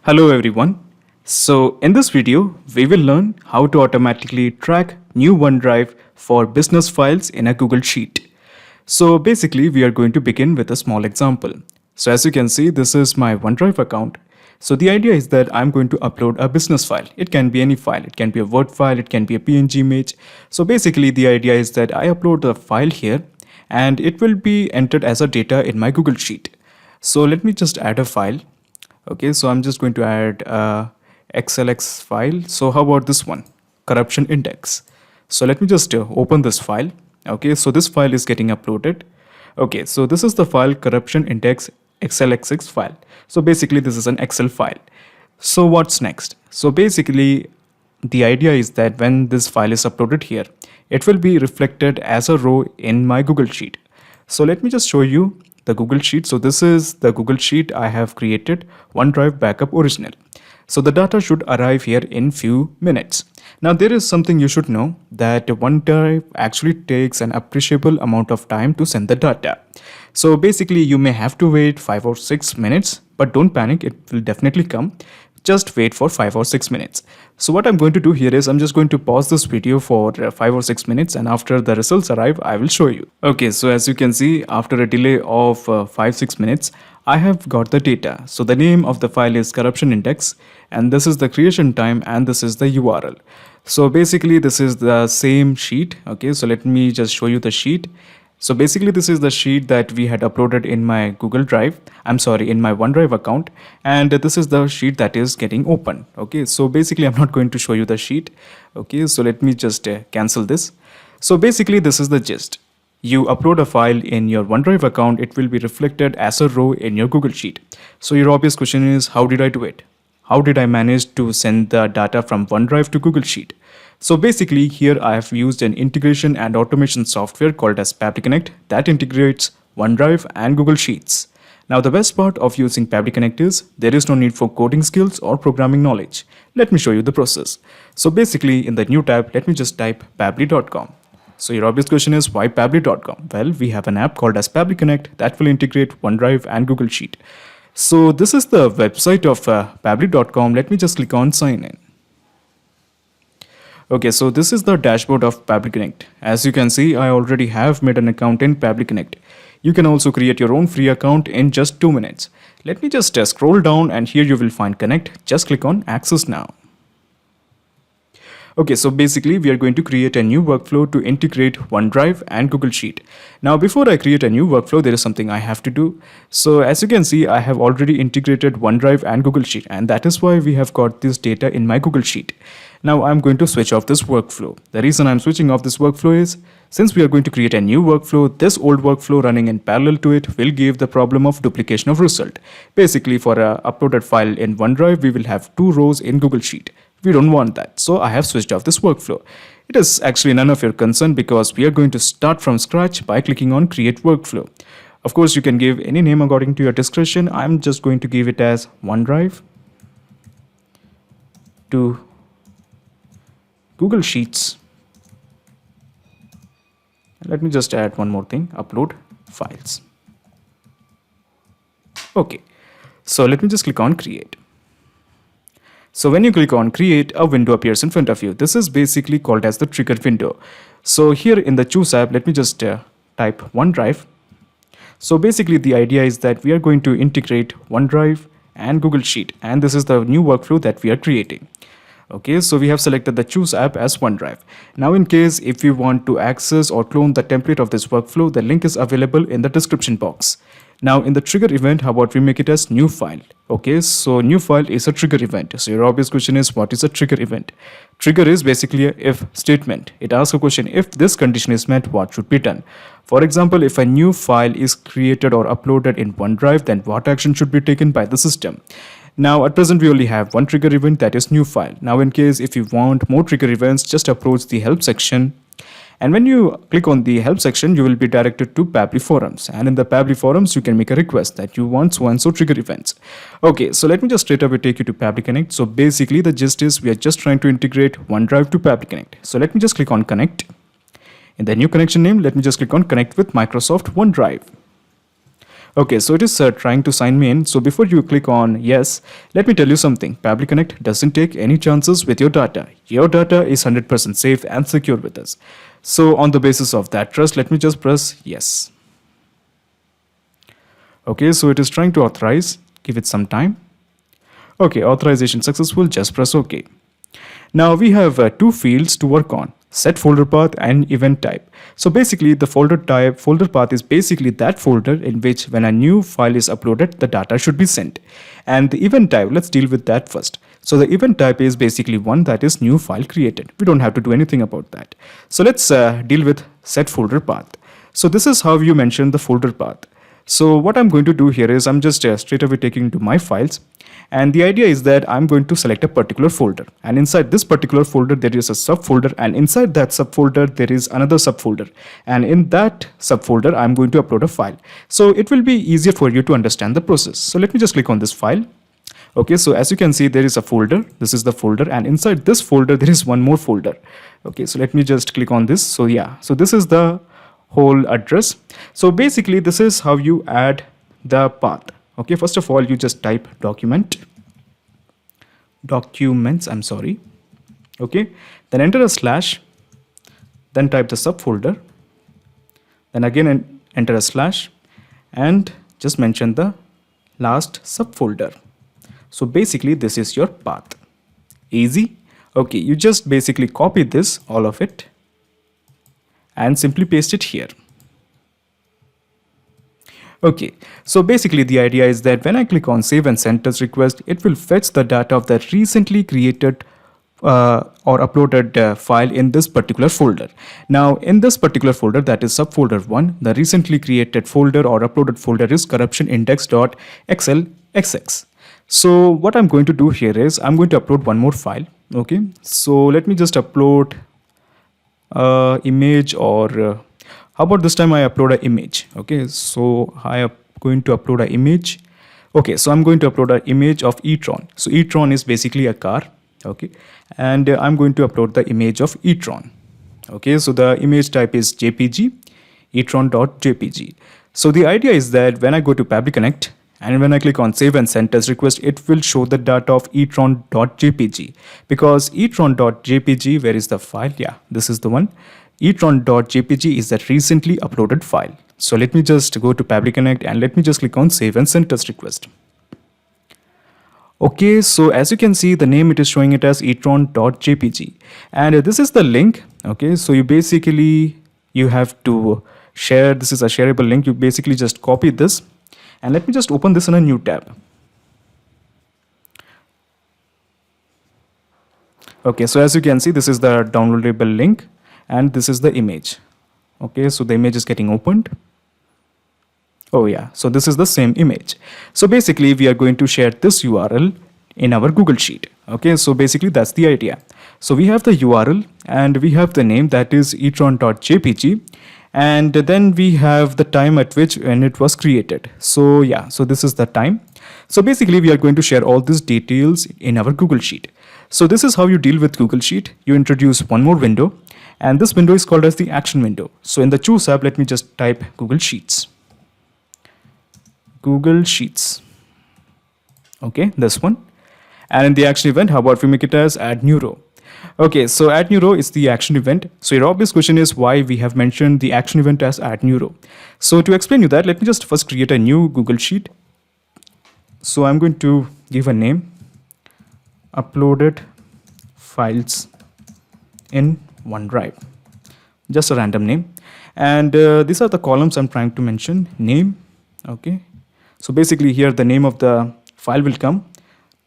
Hello everyone. So in this video, we will learn how to automatically track new OneDrive for business files in a Google Sheet. So basically, we are going to begin with a small example. So as you can see, this is my OneDrive account. So the idea is that I'm going to upload a business file. It can be any file. It can be a Word file. It can be a PNG image. So basically, the idea is that I upload the file here and it will be entered as a data in my Google Sheet. So let me just add a file. Okay, so I'm just going to add a XLX file. So how about this one, corruption index? So let me just open this file. Okay, so this file is getting uploaded. Okay, so this is the file corruption index XLX file. So basically this is an Excel file. So what's next? So basically the idea is that when this file is uploaded here, it will be reflected as a row in my Google Sheet. So let me just show you the Google Sheet. So this is the Google Sheet I have created, OneDrive backup original. So the data should arrive here in few minutes. Now there is something you should know, that OneDrive actually takes an appreciable amount of time to send the data. So basically you may have to wait 5 or 6 minutes, but don't panic, it will definitely come. Just wait for 5 or 6 minutes. So what I'm going to do here is I'm just going to pause this video for 5 or 6 minutes, and after the results arrive, I will show you. Okay, so as you can see, after a delay of 5-6 minutes, I have got the data. So the name of the file is corruption index, and this is the creation time, and this is the URL. So basically this is the same sheet. Okay, so let me just show you the sheet. So basically this is the sheet that we had uploaded in my Google Drive, in my OneDrive account, and this is the sheet that is getting open. Okay, so basically I'm not going to show you the sheet. Okay, so let me just cancel this. So basically this is the gist. You upload a file in your OneDrive account, it will be reflected as a row in your Google Sheet. So your obvious question is, how did I do it? How did I manage to send the data from OneDrive to Google Sheet? So basically here I have used an integration and automation software called as PabliConnect that integrates OneDrive and Google Sheets. Now the best part of using PabliConnect is there is no need for coding skills or programming knowledge. Let me show you the process. So basically in the new tab, let me just type pabli.com. So your obvious question is, why pabli.com? Well, we have an app called as PabliConnect that will integrate OneDrive and Google Sheet. So this is the website of pabli.com. Let me just click on sign in. Okay, so this is the dashboard of PabliConnect. As you can see, I already have made an account in PabliConnect. You can also create your own free account in just 2 minutes. Let me just scroll down, and here you will find connect. Just click on access now. Okay, so basically we are going to create a new workflow to integrate OneDrive and Google Sheet. Now before I create a new workflow, there is something I have to do. So as you can see, I have already integrated OneDrive and Google Sheet, and that is why we have got this data in my Google Sheet. Now I'm going to switch off this workflow. The reason I'm switching off this workflow is, since we are going to create a new workflow, this old workflow running in parallel to it will give the problem of duplication of result. Basically for a uploaded file in OneDrive, we will have 2 rows in Google Sheet. We don't want that, so I have switched off this workflow. It is actually none of your concern because we are going to start from scratch by clicking on create workflow. Of course, you can give any name according to your discretion. I'm just going to give it as OneDrive to Google Sheets. Let me just add one more thing, upload files. Okay, so let me just click on create. So when you click on create, a window appears in front of you. This is basically called as the trigger window. So here in the choose app, let me just type OneDrive. So basically the idea is that we are going to integrate OneDrive and Google Sheet, and this is the new workflow that we are creating. Okay, so we have selected the choose app as OneDrive. Now in case if you want to access or clone the template of this workflow, the link is available in the description box. Now in the trigger event, how about we make it as new file? Okay, so new file is a trigger event. So your obvious question is, what is a trigger event? Trigger is basically a if statement. It asks a question, if this condition is met, what should be done? For example, if a new file is created or uploaded in OneDrive, then what action should be taken by the system? Now at present we only have one trigger event, that is new file. Now in case if you want more trigger events, just approach the help section. And when you click on the help section, you will be directed to Pabli forums. And in the Pabli forums, you can make a request that you want so and so trigger events. Okay, so let me just straight away take you to PabliConnect. So basically the gist is we are just trying to integrate OneDrive to PabliConnect. So let me just click on connect. In the new connection name, let me just click on connect with Microsoft OneDrive. Okay, so it is trying to sign me in. So before you click on yes, let me tell you something. Pabbly Connect doesn't take any chances with your data. Your data is 100% safe and secure with us. So on the basis of that trust, let me just press yes. Okay, so it is trying to authorize. Give it some time. Okay, authorization successful. Just press OK. Now we have two fields to work on: set folder path and event type. So basically the folder path is basically that folder in which when a new file is uploaded, the data should be sent. And the event type, let's deal with that first. So the event type is basically one that is new file created. We don't have to do anything about that. So let's deal with set folder path. So this is how you mention the folder path. So what I'm going to do here is I'm just straight away taking to my files. And the idea is that I'm going to select a particular folder, and inside this particular folder there is a subfolder, and inside that subfolder there is another subfolder, and in that subfolder I'm going to upload a file. So it will be easier for you to understand the process. So let me just click on this file. Okay, so as you can see, there is a folder. This is the folder, and inside this folder there is one more folder. Okay, so let me just click on this. So yeah, so this is the whole address. So basically this is how you add the path. Okay, first of all, you just type documents, I'm sorry. Okay, then enter a slash, then type the subfolder, then again enter a slash, and just mention the last subfolder. So basically this is your path. Easy. Okay, you just basically copy this, all of it, and simply paste it here. Okay, so basically the idea is that when I click on save and send test request, it will fetch the data of the recently created or uploaded file in this particular folder. Now in this particular folder, that is subfolder 1, the recently created folder or uploaded folder is corruptionindex.xlxx. So what I'm going to do here is I'm going to upload one more file. Okay, so let me just upload image, or how about this time I upload an image. Okay, so I am going to upload an image. Okay, so I'm going to upload an image of e-tron. So e-tron is basically a car. Okay, and I'm going to upload the image of e-tron. Okay, so the image type is jpg, e-tron.jpg. So the idea is that when I go to Pabbly Connect and when I click on save and send test request, it will show the data of e-tron.jpg, because e-tron.jpg, where is the file? Yeah, this is the one. e-tron.jpg is that recently uploaded file. So let me just go to Pabbly Connect and let me just click on save and send test request. Okay, so as you can see, the name it is showing it as e-tron.jpg, and this is the link. Okay, so you have to share. This is a shareable link. You basically just copy this, and let me just open this in a new tab. Okay, so as you can see, this is the downloadable link, and this is the image. Okay, so the image is getting opened. Oh yeah, so this is the same image. So basically we are going to share this URL in our Google Sheet. Okay, so basically that's the idea. So we have the URL and we have the name, that is e-tron.jpg, and then we have the time at which when it was created. So yeah, so this is the time. So basically we are going to share all these details in our Google Sheet. So this is how you deal with Google Sheet. You introduce one more window, and this window is called as the action window. So in the choose app, let me just type Google Sheets. Google Sheets. Okay, this one. And in the action event, how about we make it as add new row? Okay, so add new row is the action event. So your obvious question is why we have mentioned the action event as add new row. So to explain you that, let me just first create a new Google Sheet. So I'm going to give a name, uploaded files in OneDrive, just a random name. And these are the columns I'm trying to mention. Name. Okay, so basically here the name of the file will come,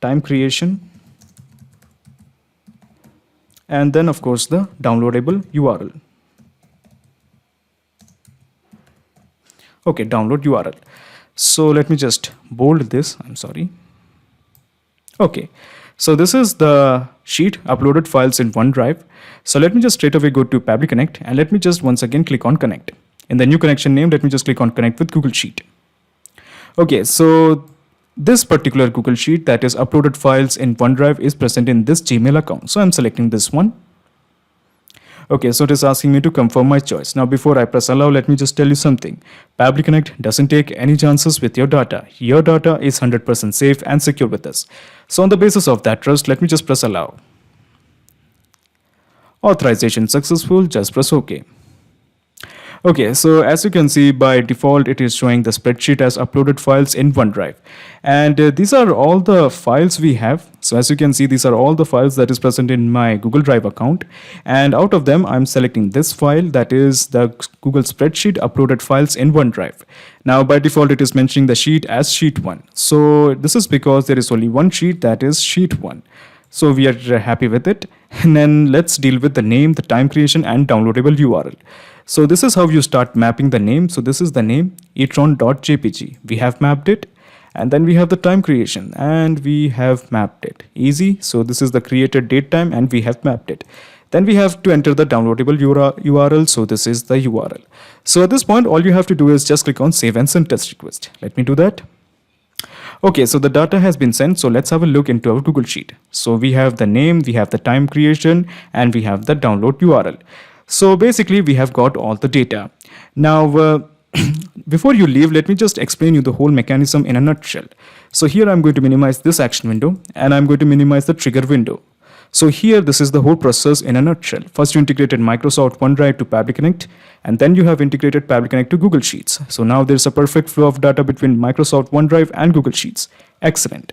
time creation, and then of course the downloadable URL. Okay, download URL. So let me just bold this, I'm sorry. Okay, so this is the sheet, uploaded files in OneDrive. So let me just straight away go to Pabbly Connect, and let me just once again click on connect. In the new connection name, let me just click on connect with Google Sheet. Okay, so this particular Google Sheet, that is uploaded files in OneDrive, is present in this Gmail account. So I'm selecting this one. Okay, so it is asking me to confirm my choice. Now, before I press allow, let me just tell you something. Pabbly Connect doesn't take any chances with your data. Your data is 100% safe and secure with us. So on the basis of that trust, let me just press allow. Authorization successful, just press OK. Okay, so as you can see, by default, it is showing the spreadsheet as uploaded files in OneDrive. And these are all the files we have. So as you can see, these are all the files that is present in my Google Drive account. And out of them, I'm selecting this file, that is the Google spreadsheet uploaded files in OneDrive. Now, by default, it is mentioning the sheet as sheet 1. So this is because there is only one sheet, that is sheet 1. So we are happy with it. And then let's deal with the name, the time creation, and downloadable URL. So this is how you start mapping the name. So this is the name, etron.jpg. We have mapped it. And then we have the time creation and we have mapped it. Easy. So this is the created date time and we have mapped it. Then we have to enter the downloadable URL. So this is the URL. So at this point, all you have to do is just click on save and send test request. Let me do that. Okay, so the data has been sent. So let's have a look into our Google Sheet. So we have the name, we have the time creation, and we have the download URL. So basically, we have got all the data. Now, before you leave, let me just explain you the whole mechanism in a nutshell. So here I'm going to minimize this action window, and I'm going to minimize the trigger window. So here, this is the whole process in a nutshell. First, you integrated Microsoft OneDrive to Pabbly Connect, and then you have integrated Pabbly Connect to Google Sheets. So now there's a perfect flow of data between Microsoft OneDrive and Google Sheets. Excellent.